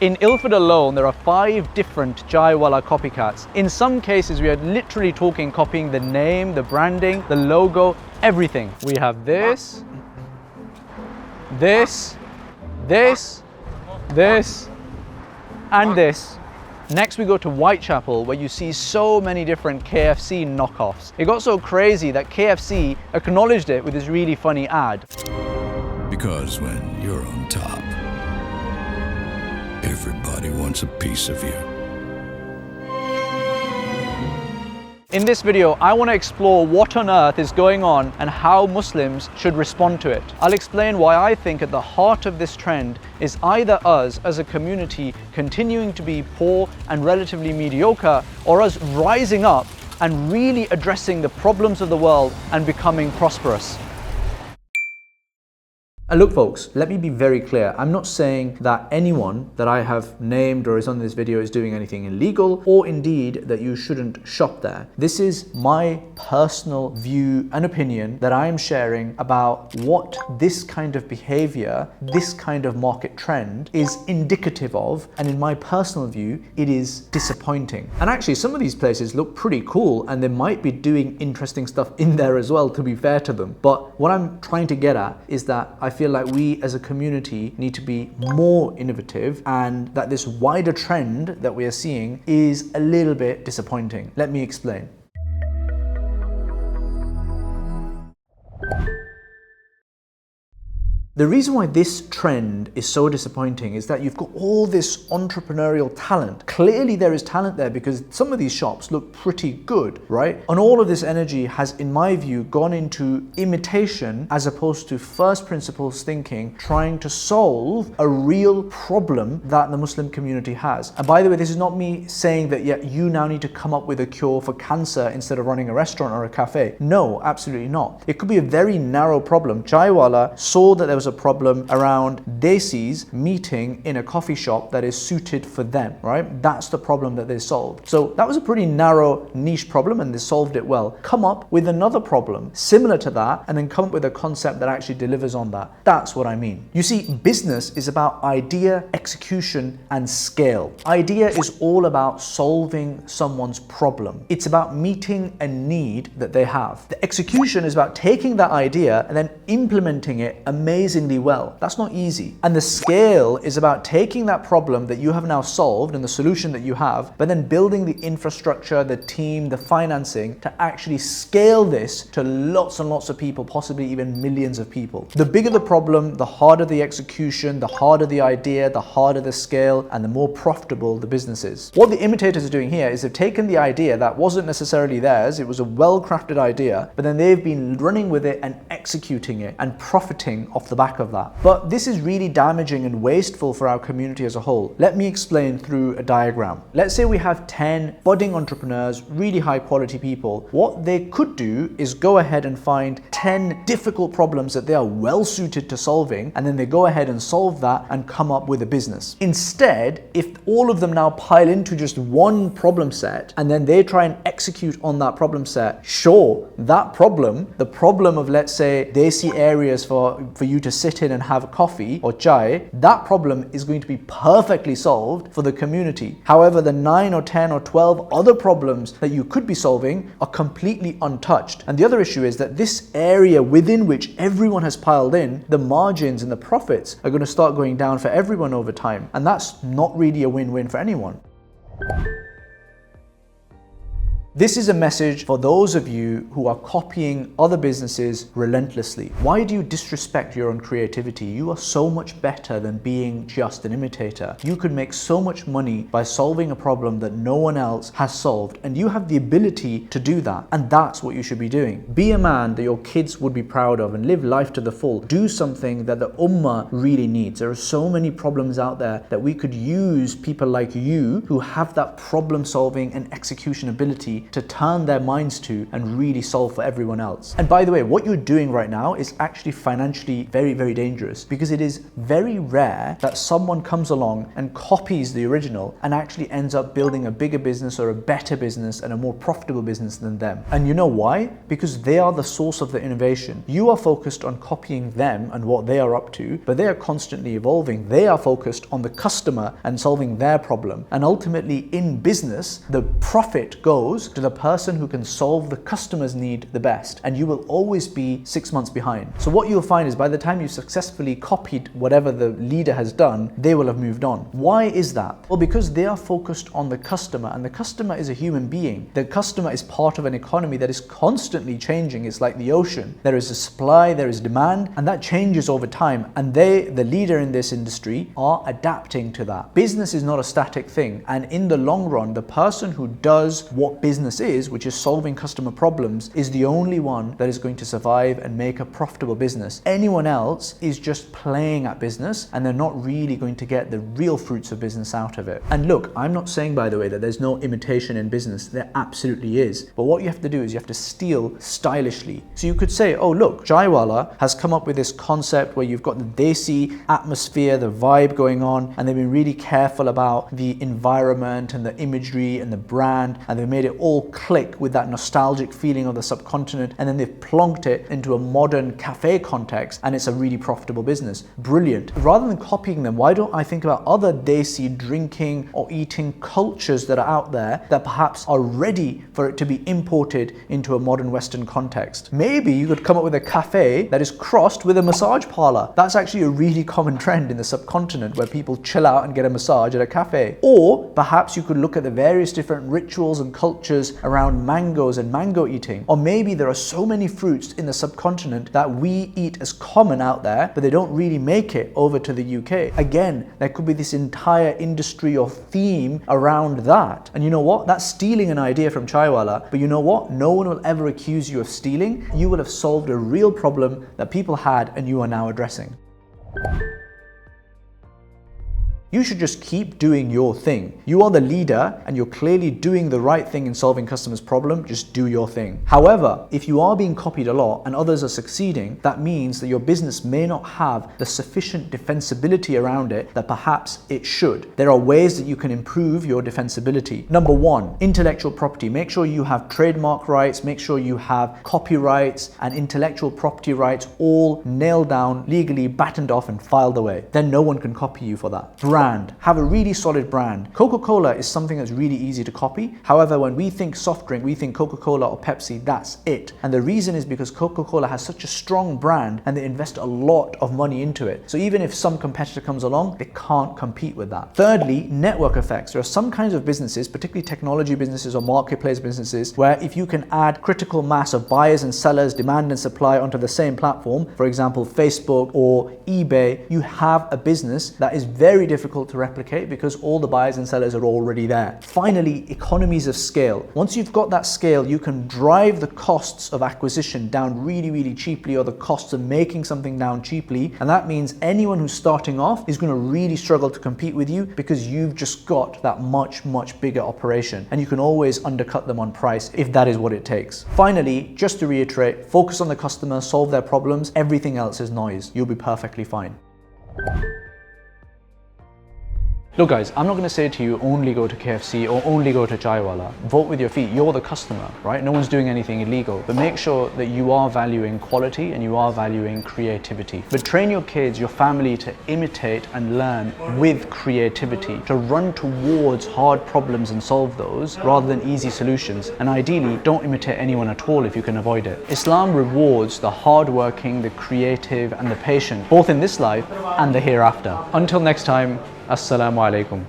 In Ilford alone, there are 5 different ChaiiWala copycats. In some cases, we are literally talking copying the name, the branding, the logo, everything. We have this, this, this, this, and this. Next we go to Whitechapel, where you see so many different KFC knockoffs. It got so crazy that KFC acknowledged it with this really funny ad. Because when you're on top, everybody wants a piece of you. In this video, I want to explore what on earth is going on and how Muslims should respond to it. I'll explain why I think at the heart of this trend is either us as a community continuing to be poor and relatively mediocre, or us rising up and really addressing the problems of the world and becoming prosperous. And look folks, let me be very clear. I'm not saying that anyone that I have named or is on this video is doing anything illegal, or indeed that you shouldn't shop there. This is my personal view and opinion that I am sharing about what this kind of behavior, this kind of market trend is indicative of, and in my personal view, it is disappointing. And actually some of these places look pretty cool and they might be doing interesting stuff in there as well, to be fair to them. But what I'm trying to get at is that I feel like we as a community need to be more innovative, and that this wider trend that we are seeing is a little bit disappointing. Let me explain. The reason why this trend is so disappointing is that you've got all this entrepreneurial talent. Clearly there is talent there because some of these shops look pretty good, right? And all of this energy has, in my view, gone into imitation as opposed to first principles thinking, trying to solve a real problem that the Muslim community has. And by the way, this is not me saying that, yeah, you now need to come up with a cure for cancer instead of running a restaurant or a cafe. No, absolutely not. It could be a very narrow problem. ChaiiWala saw that there was a problem around desis meeting in a coffee shop that is suited for them, right? That's the problem that they solved. So that was a pretty narrow niche problem and they solved it well. Come up with another problem similar to that and then come up with a concept that actually delivers on that. That's what I mean. You see, business is about idea, execution, and scale. Idea is all about solving someone's problem. It's about meeting a need that they have. The execution is about taking that idea and then implementing it amazingly well. That's not easy. And the scale is about taking that problem that you have now solved and the solution that you have, but then building the infrastructure, the team, the financing to actually scale this to lots and lots of people, possibly even millions of people. The bigger the problem, the harder the execution, the harder the idea, the harder the scale, and the more profitable the business is. What the imitators are doing here is they've taken the idea that wasn't necessarily theirs, it was a well-crafted idea, but then they've been running with it and executing it and profiting off the back of that. But this is really damaging and wasteful for our community as a whole. Let me explain through a diagram. Let's say we have 10 budding entrepreneurs, really high quality people. What they could do is go ahead and find 10 difficult problems that they are well suited to solving, and then they go ahead and solve that and come up with a business. Instead, if all of them now pile into just one problem set and then they try and execute on that problem set, sure, that problem, the problem of, let's say, desi areas for you to sit in and have coffee or chai, that problem is going to be perfectly solved for the community. However, the 9 or 10 or 12 other problems that you could be solving are completely untouched. And the other issue is that this area within which everyone has piled in, the margins and the profits are going to start going down for everyone over time. And that's not really a win-win for anyone. This is a message for those of you who are copying other businesses relentlessly. Why do you disrespect your own creativity? You are so much better than being just an imitator. You could make so much money by solving a problem that no one else has solved, and you have the ability to do that. And that's what you should be doing. Be a man that your kids would be proud of and live life to the full. Do something that the Ummah really needs. There are so many problems out there that we could use people like you who have that problem solving and execution ability to turn their minds to and really solve for everyone else. And by the way, what you're doing right now is actually financially very, very dangerous, because it is very rare that someone comes along and copies the original and actually ends up building a bigger business or a better business and a more profitable business than them. And you know why? Because they are the source of the innovation. You are focused on copying them and what they are up to, but they are constantly evolving. They are focused on the customer and solving their problem. And ultimately in business, the profit goes to the person who can solve the customer's need the best. And you will always be 6 months behind. So what you'll find is by the time you've successfully copied whatever the leader has done, they will have moved on. Why is that? Well, because they are focused on the customer, and the customer is a human being. The customer is part of an economy that is constantly changing. It's like the ocean. There is a supply, there is demand, and that changes over time. And they, the leader in this industry, are adapting to that. Business is not a static thing. And in the long run, the person who does what business is, which is solving customer problems, is the only one that is going to survive and make a profitable business. Anyone else is just playing at business, and they're not really going to get the real fruits of business out of it. And look, I'm not saying, by the way, that there's no imitation in business. There absolutely is. But what you have to do is you have to steal stylishly. So you could say, oh look, ChaiiWala has come up with this concept where you've got the desi atmosphere, the vibe going on, and they've been really careful about the environment and the imagery and the brand, and they've made it all click with that nostalgic feeling of the subcontinent, and then they've plonked it into a modern cafe context, and it's a really profitable business. Brilliant. Rather than copying them, why don't I think about other desi drinking or eating cultures that are out there that perhaps are ready for it to be imported into a modern Western context? Maybe you could come up with a cafe that is crossed with a massage parlor. That's actually a really common trend in the subcontinent, where people chill out and get a massage at a cafe. Or perhaps you could look at the various different rituals and cultures around mangoes and mango eating. Or maybe there are so many fruits in the subcontinent that we eat as common out there, but they don't really make it over to the UK. Again, there could be this entire industry or theme around that. And you know what? That's stealing an idea from ChaiiWala, but you know what? No one will ever accuse you of stealing. You will have solved a real problem that people had and you are now addressing. You should just keep doing your thing. You are the leader and you're clearly doing the right thing in solving customers' problem. Just do your thing. However, if you are being copied a lot and others are succeeding, that means that your business may not have the sufficient defensibility around it that perhaps it should. There are ways that you can improve your defensibility. Number one, intellectual property. Make sure you have trademark rights, make sure you have copyrights and intellectual property rights all nailed down, legally battened off and filed away. Then no one can copy you for that. Brand. Have a really solid brand. Coca-Cola is something that's really easy to copy. However, when we think soft drink, we think Coca-Cola or Pepsi, that's it. And the reason is because Coca-Cola has such a strong brand and they invest a lot of money into it. So even if some competitor comes along, they can't compete with that. Thirdly, network effects. There are some kinds of businesses, particularly technology businesses or marketplace businesses, where if you can add critical mass of buyers and sellers, demand and supply onto the same platform, for example, Facebook or eBay, you have a business that is very difficult to replicate because all the buyers and sellers are already there. Finally, economies of scale. Once you've got that scale, you can drive the costs of acquisition down really, really cheaply, or the costs of making something down cheaply. And that means anyone who's starting off is going to really struggle to compete with you because you've just got that much, much bigger operation. And you can always undercut them on price if that is what it takes. Finally, just to reiterate, focus on the customer, solve their problems. Everything else is noise. You'll be perfectly fine. Look guys, I'm not going to say to you only go to KFC or only go to ChaiiWala. Vote with your feet. You're the customer, right? No one's doing anything illegal. But make sure that you are valuing quality and you are valuing creativity. But train your kids, your family to imitate and learn with creativity, to run towards hard problems and solve those rather than easy solutions. And ideally, don't imitate anyone at all if you can avoid it. Islam rewards the hardworking, the creative and the patient, both in this life and the hereafter. Until next time, Assalamu alaikum.